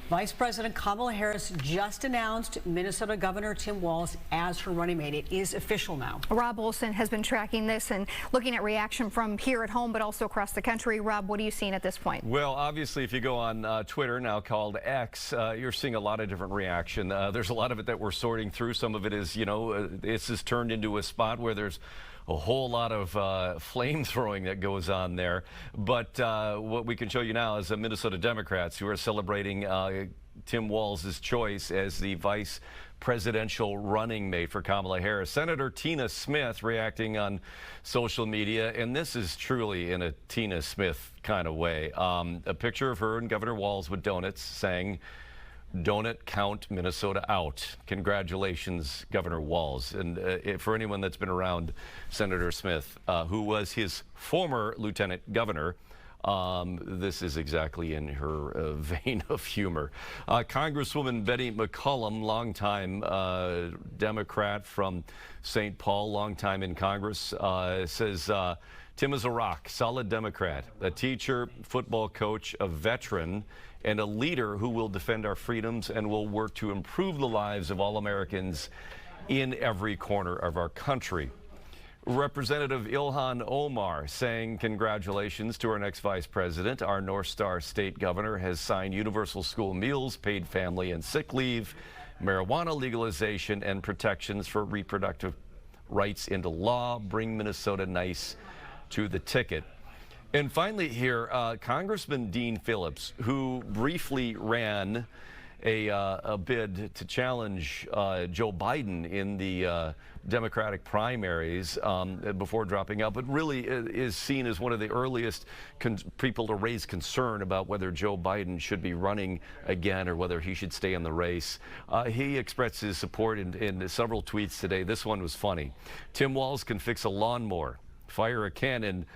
Vice President Kamala Harris just announced Minnesota Governor Tim Walz as her running mate. It is official now. Rob Olson has been tracking this and looking at reaction from here at home, but also across the country. Rob, what are you seeing at this point? Well, obviously, if you go on Twitter, now called X, you're seeing a lot of different reaction. There's a lot of it that we're sorting through. Some of it is, this has turned into a spot where there's a whole lot of flame throwing that goes on there. But what we can show you now is the Minnesota Democrats who are celebrating Tim Walz's choice as the vice presidential running mate for Kamala Harris. Senator Tina Smith reacting on social media, and this is truly in a Tina Smith kind of way. A picture of her and Governor Walz with donuts saying, "Donut count Minnesota out." Congratulations, Governor Walz. And for anyone that's been around Senator Smith, who was his former lieutenant governor, this is exactly in her vein of humor. Congresswoman Betty McCollum, longtime Democrat from St. Paul, longtime in Congress, says Tim is a rock, solid Democrat, a teacher, football coach, a veteran, and a leader who will defend our freedoms and will work to improve the lives of all Americans in every corner of our country. Representative Ilhan Omar saying congratulations to our next vice president. Our North Star state governor has signed universal school meals, paid family and sick leave, marijuana legalization, and protections for reproductive rights into law. Bring Minnesota nice to the ticket. And finally here, Congressman Dean Phillips, who briefly ran a bid to challenge Joe Biden in the Democratic primaries before dropping out, but really is seen as one of the earliest people to raise concern about whether Joe Biden should be running again or whether he should stay in the race. He expressed his support in several tweets today. This one was funny. Tim Walz can fix a lawnmower, fire a cannon,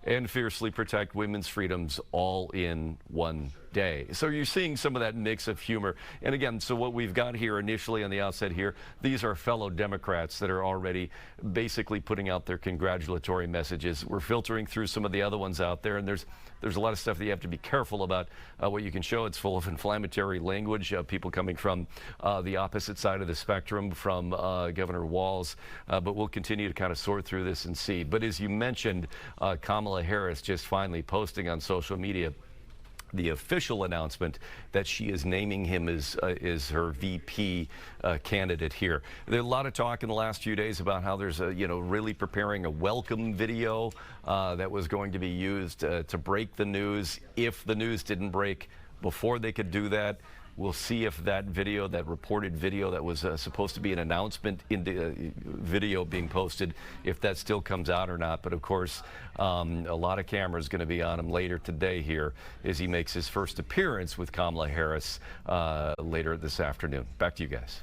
and fiercely protect women's freedoms all in one day. So you're seeing some of that mix of humor. And again, so what we've got here initially on the outset here, these are fellow Democrats that are already basically putting out their congratulatory messages. We're filtering through some of the other ones out there, and there's a lot of stuff that you have to be careful about what you can show. It's full of inflammatory language, people coming from the opposite side of the spectrum from Governor Walz, but we'll continue to kind of sort through this and see. But as you mentioned, Kamala Harris just finally posting on social media the official announcement that she is naming him as her VP candidate here. There's a lot of talk in the last few days about how there's really preparing a welcome video that was going to be used to break the news. If the news didn't break before they could do that, we'll see if that video, that reported video that was supposed to be an announcement in the video being posted, if that still comes out or not. But of course, a lot of cameras going to be on him later today here as he makes his first appearance with Kamala Harris later this afternoon. Back to you guys.